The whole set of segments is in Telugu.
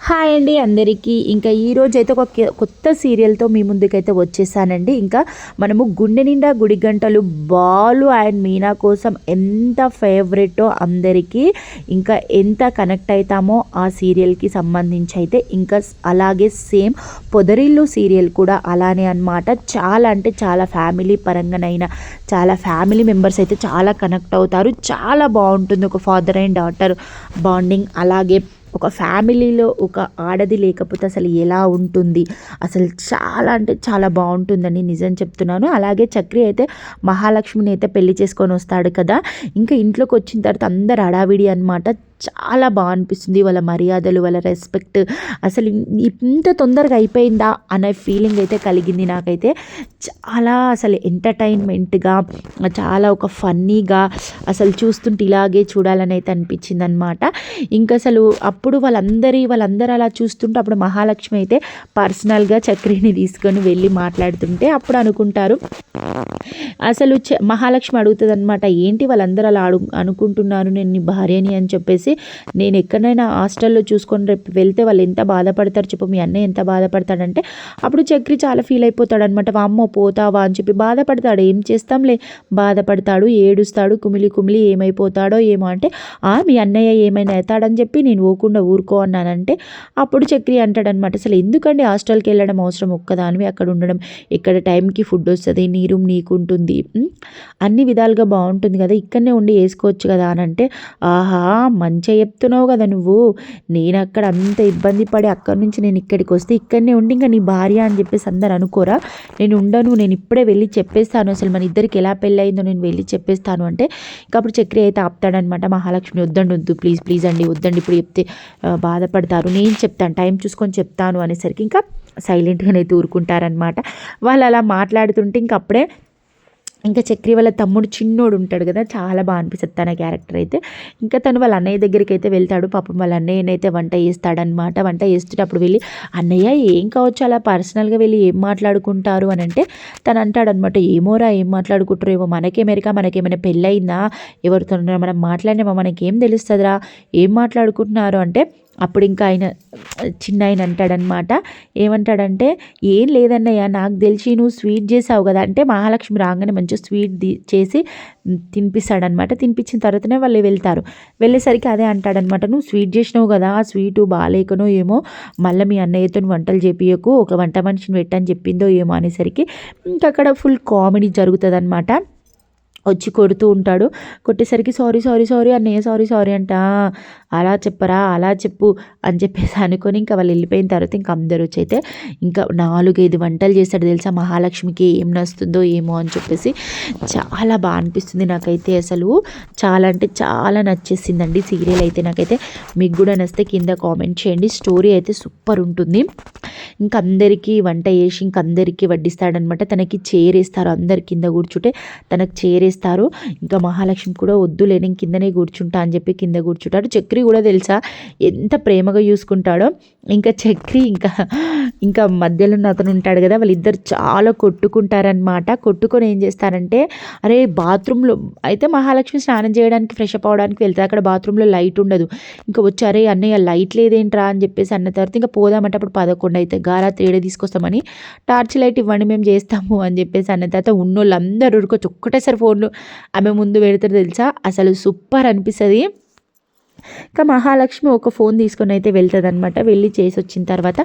హాయ్ అండి అందరికీ. ఇంకా ఈరోజైతే ఒక కొత్త సీరియల్తో మీ ముందుకైతే వచ్చేసానండి. ఇంకా మనము గుండె నిండా గుడి గంటలు బాలు అండ్ మీనా కోసం ఎంత ఫేవరెటో అందరికీ, ఇంకా ఎంత కనెక్ట్ అవుతామో ఆ సీరియల్కి సంబంధించి అయితే ఇంకా అలాగే సేమ్ పొదరిల్లు సీరియల్ కూడా అలానే అనమాట. చాలా అంటే చాలా ఫ్యామిలీ పరంగానైనా చాలా ఫ్యామిలీ మెంబర్స్ అయితే చాలా కనెక్ట్ అవుతారు. చాలా బాగుంటుంది ఒక ఫాదర్ అండ్ డాటర్ బాండింగ్. అలాగే ఒక ఫ్యామిలీలో ఒక ఆడది లేకపోతే అసలు ఎలా ఉంటుంది, అసలు చాలా అంటే చాలా బాగుంటుందని నిజం చెప్తున్నాను. అలాగే చక్రి అయితే మహాలక్ష్మిని అయితే పెళ్లి చేసుకొని వస్తాడు కదా, ఇంకా ఇంట్లోకి వచ్చిన తర్వాత అందరు హడావిడి అనమాట. చాలా బాగా అనిపిస్తుంది వాళ్ళ మర్యాదలు, వాళ్ళ రెస్పెక్ట్. అసలు ఇంత తొందరగా అయిపోయిందా అనే ఫీలింగ్ అయితే కలిగింది నాకైతే. చాలా అసలు ఎంటర్టైన్మెంట్గా, చాలా ఒక ఫన్నీగా, అసలు చూస్తుంటే ఇలాగే చూడాలని అయితే అనిపించింది అనమాట. ఇంకా అసలు అప్పుడు వాళ్ళందరూ అలా చూస్తుంటే అప్పుడు మహాలక్ష్మి అయితే పర్సనల్గా చక్రిని తీసుకొని వెళ్ళి మాట్లాడుతుంటే అప్పుడు అనుకుంటారు, అసలు మహాలక్ష్మి అడుగుతుంది అనమాట, ఏంటి వాళ్ళందరూ అలా అనుకుంటున్నారు నేను నీ భార్యని అని చెప్పేసి. నేను ఎక్కడైనా హాస్టల్లో చూసుకొని రేపు వెళ్తే వాళ్ళు ఎంత బాధపడతారు చెప్పు, మీ అన్నయ్య ఎంత బాధపడతాడంటే అప్పుడు చక్రి చాలా ఫీల్ అయిపోతాడు అనమాట. వామ్మో పోతావా అని చెప్పి బాధపడతాడు. ఏం చేస్తాంలే, బాధపడతాడు, ఏడుస్తాడు, కుమిలి కుమిలి ఏమైపోతాడో ఏమో అంటే మీ అన్నయ్య ఏమైనా అవుతాడని చెప్పి నేను పోకుండా ఊరుకో అన్నానంటే అప్పుడు చక్రి అంటాడనమాట, అసలు ఎందుకండి హాస్టల్కి వెళ్ళడం అవసరం, ఒక్కదానివి అక్కడ ఉండడం, ఇక్కడ టైంకి ఫుడ్ వస్తుంది, నీ రూమ్ నీకు ఉంటుంది, అన్ని విధాలుగా బాగుంటుంది కదా, ఇక్కడనే ఉండి వేసుకోవచ్చు కదా అని అంటే, ఆహా మంచిగా చెప్తున్నావు కదా నువ్వు, నేను అక్కడ అంత ఇబ్బంది పడి అక్కడి నుంచి నేను ఇక్కడికి వస్తే ఇక్కడనే ఉండి ఇంకా నీ భార్య అని చెప్పేసి అందరు అనుకోరా, నేను ఉండను, నేను ఇప్పుడే వెళ్ళి చెప్పేస్తాను, అసలు మన ఇద్దరికి ఎలా పెళ్ళి అయిందో నేను వెళ్ళి చెప్పేస్తాను అంటే అప్పుడు చక్రి అయితే ఆపుతాడనమాట. మహాలక్ష్మి వద్దు ప్లీజ్ ప్లీజ్ అండి వద్దండి, ఇప్పుడు చెప్తే బాధపడతారు, నేను చెప్తాను టైం చూసుకొని చెప్తాను అనేసరికి ఇంకా సైలెంట్గానే ఊరుకుంటారనమాట. వాళ్ళు అలా మాట్లాడుతుంటే ఇంకప్పుడే ఇంకా చక్రి వాళ్ళ తమ్ముడు చిన్నోడు ఉంటాడు కదా, చాలా బాగా అనిపిస్తుంది తన క్యారెక్టర్ అయితే. ఇంకా తను వాళ్ళ అన్నయ్య దగ్గరికి అయితే వెళ్తాడు. పాపం వాళ్ళ అన్నయ్యనైతే వంట చేస్తాడనమాట. వంట చేసేటప్పుడు వెళ్ళి అన్నయ్య ఏం కావచ్చు అలా పర్సనల్గా వెళ్ళి ఏం మాట్లాడుకుంటారు అని అంటే తను అంటాడనమాట, ఏమోరా ఏం మాట్లాడుకుంటారు ఏమో, మనకేమెరికా, మనకేమైనా పెళ్ళయిందా, ఎవరితో మనం మాట్లాడినామా, మనకేం తెలుస్తుందిరా, ఏం మాట్లాడుకుంటున్నారు అంటే అప్పుడు ఇంకా చిన్న ఆయన అంటాడనమాట, ఏమంటాడంటే ఏం లేదన్నయ్య, నాకు తెలిసి నువ్వు స్వీట్ చేసావు కదా అంటే మహాలక్ష్మి రాగానే మంచిగా స్వీట్ చేసి తినిపిస్తాడనమాట. తినిపించిన తర్వాతనే వాళ్ళు వెళ్తారు. వెళ్ళేసరికి అదే అంటాడనమాట, నువ్వు స్వీట్ చేసినావు కదా, ఆ స్వీటు బాగాలేకనో ఏమో, మళ్ళీ మీ అన్నయ్యతో వంటలు చేపియకు, ఒక వంట మనిషిని పెట్టని చెప్పిందో ఏమో అనేసరికి ఇంకా అక్కడ ఫుల్ కామెడీ జరుగుతుంది అనమాట. వచ్చి కొడుతూ ఉంటాడు. కొట్టేసరికి సారీ సారీ సారీ అన్నయ్య, సారీ సారీ అంట, అలా చెప్పరా, అలా చెప్పు అని చెప్పేసి అనుకొని ఇంకా వాళ్ళు వెళ్ళిపోయిన తర్వాత ఇంకా అందరూ వచ్చి అయితే ఇంకా 4-5 వంటలు చేస్తాడు తెలుసా, మహాలక్ష్మికి ఏం నస్తుందో ఏమో అని చెప్పేసి. చాలా బాగా అనిపిస్తుంది నాకైతే, అసలు చాలా అంటే చాలా నచ్చేసిందండి సీరియల్ అయితే నాకైతే. మీకు కూడా నచ్చితే కింద కామెంట్ చేయండి. స్టోరీ అయితే సూపర్ ఉంటుంది. ఇంక అందరికీ వంట చేసి ఇంక అందరికీ వడ్డిస్తాడనమాట. తనకి చేరేస్తారు, అందరి కింద కూర్చుంటే తనకు చేరేస్తారు. ఇంకా మహాలక్ష్మి కూడా వద్దులే నేను కిందనే కూర్చుంటా అని చెప్పి కింద కూర్చుంటాడు. చక్రి కూడా తెలుసా ఎంత ప్రేమగా చూసుకుంటాడో. ఇంకా చక్రి ఇంకా మధ్యలో అతను ఉంటాడు కదా, వాళ్ళిద్దరు చాలా కొట్టుకుంటారనమాట. కొట్టుకొని ఏం చేస్తారంటే, అరే బాత్రూంలో అయితే మహాలక్ష్మి స్నానం చేయడానికి ఫ్రెష్ అప్ అవడానికి వెళ్తారు. అక్కడ బాత్రూంలో లైట్ ఉండదు. ఇంకా వచ్చి అరే అన్నయ్య లైట్ లేదేంట్రా అని చెప్పేసి అన్న తర్వాత ఇంకా పోదామంటే అప్పుడు 11 అయితే గారా తేడా తీసుకొస్తామని టార్చ్ లైట్ ఇవ్వండి మేము చేస్తాము అని చెప్పేసి అన్న తర్వాత ఉన్నోళ్ళందరూ ఉరుకొచ్చి ఒక్కటేసారి ఫోన్లు ఆమె ముందు పెడతారు తెలుసా, అసలు సూపర్ అనిపిస్తుంది. ఇంకా మహాలక్ష్మి ఒక ఫోన్ తీసుకొని అయితే వెళ్తుంది అనమాట. వెళ్ళి చేసి వచ్చిన తర్వాత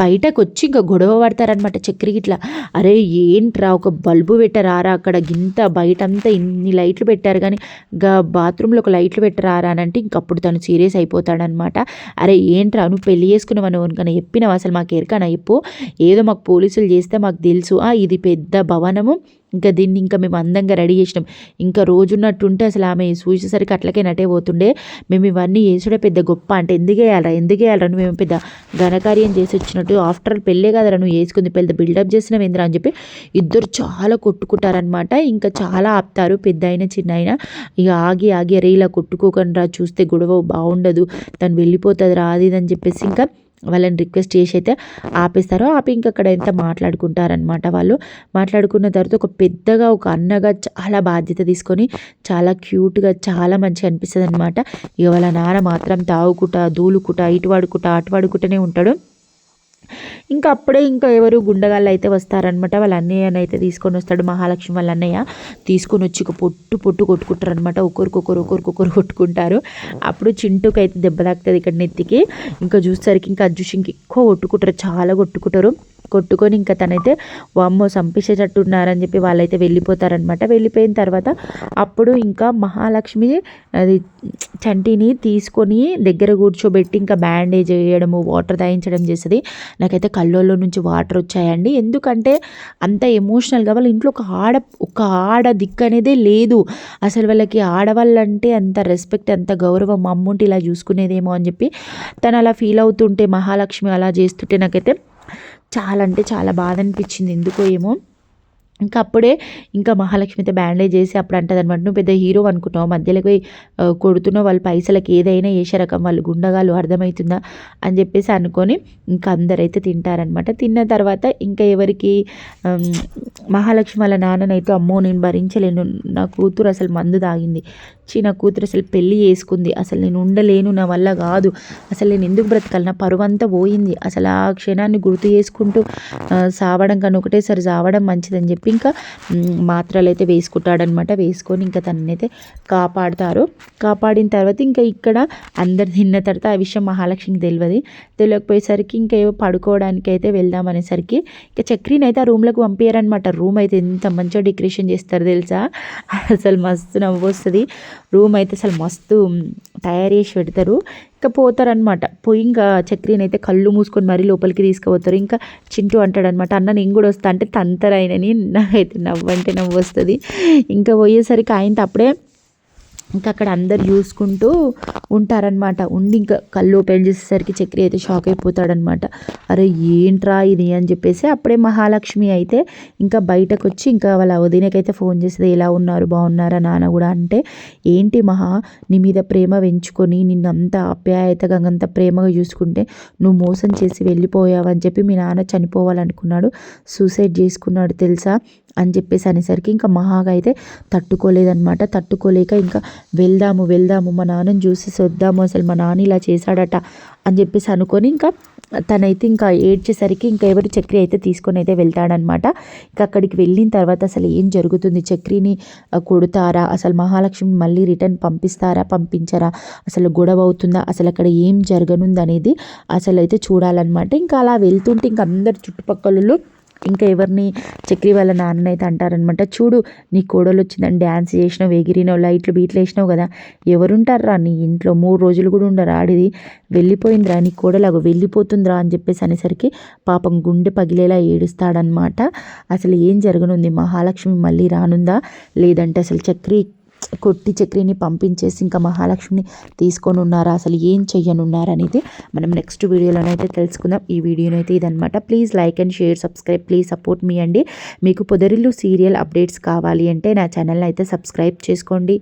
బయటకు వచ్చి ఇంకా గొడవ పడతారనమాట చక్రికి ఇట్లా, అరే ఏంట్రా ఒక బల్బు పెట్టరారా అక్కడ, గింత బయటంతా ఇన్ని లైట్లు పెట్టారు కానీ ఇంకా బాత్రూంలో ఒక లైట్లు పెట్టరారా అని అంటే ఇంకప్పుడు తను సీరియస్ అయిపోతాడనమాట. అరే ఏంట్రా నువ్వు పెళ్లి చేసుకున్నావు నువ్వు చెప్పినావు, అసలు మాకు ఎరకనా చెప్పు, ఏదో మాకు పోలీసులు చేస్తే మాకు తెలుసు, ఇది పెద్ద భవనము, ఇంకా దీన్ని ఇంకా మేము అందంగా రెడీ చేసినాం, ఇంకా రోజున్నట్టుంటే అసలు ఆమె చూసేసరికి అట్లకే నటే పోతుండే, మేము ఇవన్నీ చేసుడే పెద్ద గొప్ప అంటే ఎందుకు వేయాలరా నువ్వు పెద్ద ఘనకార్యం చేసి వచ్చినట్టు, ఆఫ్టర్ ఆల్ పెళ్ళే కదరా నువ్వు వేసుకుంది, పెద్ద బిల్డప్ చేసినావు ఏంద్రా అని చెప్పి ఇద్దరు చాలా కొట్టుకుంటారనమాట. ఇంకా చాలా ఆపుతారు పెద్ద అయినా చిన్న అయినా, ఇక ఆగి అరే ఇలా కొట్టుకోకుండా చూస్తే గొడవ బాగుండదు, తను వెళ్ళిపోతుంది రా అది అని చెప్పేసి ఇంకా వాళ్ళని రిక్వెస్ట్ చేసి అయితే ఆపేస్తారు. ఆపి ఇంక అక్కడ ఎంత మాట్లాడుకుంటారనమాట. వాళ్ళు మాట్లాడుకున్న తర్వాత ఒక పెద్దగా ఒక అన్నగా చాలా బాధ్యత తీసుకొని చాలా క్యూట్గా చాలా మంచిగా అనిపిస్తుంది అనమాట. ఇక వాళ్ళ నాన్న మాత్రం తాగుకుంటా దూలుకుంటా ఇటు వాడుకుంటా అటు వాడుకుంటూనే ఉంటాడు. ఇంకా అప్పుడే ఇంకా ఎవరు గుండగాళ్ళు అయితే వస్తారనమాట. వాళ్ళ అన్నయ్యనైతే తీసుకొని వస్తాడు. మహాలక్ష్మి వాళ్ళ అన్నయ్య తీసుకొని వచ్చి ఒక పొట్టు కొట్టుకుంటారు అనమాట. ఒకరికొకరు కొట్టుకుంటారు. అప్పుడు చింటూకి అయితే దెబ్బ తాకుతుంది ఇక్కడ నెత్తికి. ఇంకా చూసేసరికి ఇంకా అజ్జుషింకి ఎక్కువ కొట్టుకుంటారు, చాలా కొట్టుకొని ఇంకా తనైతే వామ్మో చంపేసేటట్టున్నారని చెప్పి వాళ్ళైతే వెళ్ళిపోతారనమాట. వెళ్ళిపోయిన తర్వాత అప్పుడు ఇంకా మహాలక్ష్మి అది చంటిని తీసుకొని దగ్గర కూర్చోబెట్టి ఇంకా బ్యాండేజ్ వేయడము, వాటర్ తాగించడం చేస్తుంది. నాకైతే కళ్ళల్లో నుంచి వాటర్ వచ్చాయండి. ఎందుకంటే అంత ఎమోషనల్గా వాళ్ళ ఇంట్లో ఒక ఆడ దిక్కు అనేదే లేదు. అసలు వాళ్ళకి ఆడవాళ్ళంటే అంత రెస్పెక్ట్, అంత గౌరవం, అమ్ముంటే ఇలా చూసుకునేదేమో అని చెప్పి తను అలా ఫీల్ అవుతుంటే, మహాలక్ష్మి అలా చేస్తుంటే నాకైతే చాలా అంటే చాలా బాధ అనిపించింది ఎందుకో ఏమో. ఇంకా అప్పుడే ఇంకా మహాలక్ష్మి అయితే బ్యాండేజ్ చేసి అప్పుడు అంటది అనమాట, నువ్వు పెద్ద హీరో అనుకుంటున్నావు, మధ్యలోకి కొడుతున్నావు, వాళ్ళ పైసలకి ఏదైనా వేసే రకం వాళ్ళు గుండగాలు, అర్థమవుతుందా అని చెప్పేసి అనుకొని ఇంకా అందరైతే తింటారనమాట. తిన్న తర్వాత ఇంకా ఎవరికి మహాలక్ష్మి వాళ్ళ నాన్ననైతే అమ్మో నేను భరించలేను, నా కూతురు అసలు మందు తాగింది, నా కూతురు అసలు పెళ్ళి చేసుకుంది, అసలు నేను ఉండలేను, నా వల్ల కాదు, అసలు నేను ఎందుకు బ్రతకాలి, నా పరువంతా పోయింది, అసలు ఆ క్షణాన్ని గుర్తు చేసుకుంటూ సావడం కన్నా ఒకటేసారి సావడం మంచిదని చెప్పి ఇంకా మాత్రలు అయితే వేసుకుంటాడనమాట. వేసుకొని ఇంకా తననైతే కాపాడిన తర్వాత ఇంకా ఇక్కడ అందరు తిన్న తర్వాత ఆ విషయం మహాలక్ష్మికి తెలియకపోయేసరికి ఇంకా ఏవో పడుకోవడానికి అయితే వెళ్దాం అనేసరికి ఇంకా చక్రిని అయితే ఆ రూమ్లోకి పంపించారనమాట. రూమ్ అయితే ఎంత మంచిగా డెకరేషన్ చేస్తారు తెలుసా, అసలు మస్తు నవ్వు వస్తుంది. రూమ్ అయితే అసలు మస్తు తయారు చేసి పెడతారు. ఇంకా పోతారనమాట. పోయి ఇంకా చక్రిని అయితే కళ్ళు మూసుకొని మరీ లోపలికి తీసుకుపోతారు. ఇంకా చింటూ అంటాడనమాట, అన్న నేను కూడా వస్తా అంటే తంతరైనని. నాకైతే నవ్వు వస్తుంది. ఇంకా పోయేసరికి ఆయనతో అప్పుడే ఇంకా అక్కడ అందరు చూసుకుంటూ ఉంటారనమాట. ఉండి ఇంకా కళ్ళు ఓపెన్ చేసేసరికి చక్రి అయితే షాక్ అయిపోతాడనమాట. అరే ఏంట్రా ఇది అని చెప్పేసి అప్పుడే మహాలక్ష్మి అయితే ఇంకా బయటకు వచ్చి ఇంకా వాళ్ళ వదినకైతే ఫోన్ చేసేది, ఎలా ఉన్నారు బాగున్నారా నాన్న కూడా అంటే, ఏంటి మహా నీ మీద ప్రేమ పెంచుకొని నిన్నంత ఆప్యాయతగా అంత ప్రేమగా చూసుకుంటే నువ్వు మోసం చేసి వెళ్ళిపోయావని చెప్పి మీ నాన్న చనిపోవాలనుకున్నాడు, సూసైడ్ చేసుకున్నాడు తెలుసా అని చెప్పేసి అనేసరికి ఇంకా మహాగా అయితే తట్టుకోలేక ఇంకా వెళ్దాము మా నాన్నని చూసేసి వద్దాము, అసలు మా నాన్న ఇలా చేశాడట అని చెప్పేసి అనుకొని ఇంకా తనైతే ఇంకా ఏడ్చేసరికి ఇంకా ఎవరు చక్రి అయితే తీసుకొని అయితే వెళ్తాడనమాట. ఇంకా అక్కడికి వెళ్ళిన తర్వాత అసలు ఏం జరుగుతుంది, చక్రిని కొడతారా, అసలు మహాలక్ష్మిని మళ్ళీ రిటర్న్ పంపించారా, అసలు గొడవ అవుతుందా, అసలు అక్కడ ఏం జరగనుంది అనేది అసలు అయితే చూడాలన్నమాట. ఇంకా అలా వెళ్తుంటే ఇంకా అందరు చుట్టుపక్కల ఇంకా ఎవరిని చక్రి వాళ్ళ నాన్ననైతే అంటారనమాట, చూడు నీ కోడలు వచ్చిందని డ్యాన్స్ చేసినావు, ఎగిరినావు, లైట్లు బీట్లు వేసినావు కదా, ఎవరుంటారా నీ ఇంట్లో 3 రోజులు కూడా ఉండరు, ఆడిది వెళ్ళిపోయిందిరా నీ కోడలాగా వెళ్ళిపోతుందిరా అని చెప్పేసి అనేసరికి పాపం గుండె పగిలేలా ఏడుస్తాడనమాట. అసలు ఏం జరగనుంది, మహాలక్ష్మి మళ్ళీ రానుందా లేదంటే అసలు చక్రిని పంపించేసి ఇంకా మహాలక్ష్మిని తీసుకొని ఉన్నారా, అసలు ఏం చెయ్యనున్నారనేది మనం నెక్స్ట్ వీడియోలోనైతే తెలుసుకుందాం. ఈ వీడియోనైతే ఇదనమాట. Please like and share, subscribe, please support మీ అండి. మీకు పొదరిల్లు సీరియల్ అప్డేట్స్ కావాలి అంటే నా ఛానల్ని అయితే సబ్స్క్రైబ్ చేసుకోండి.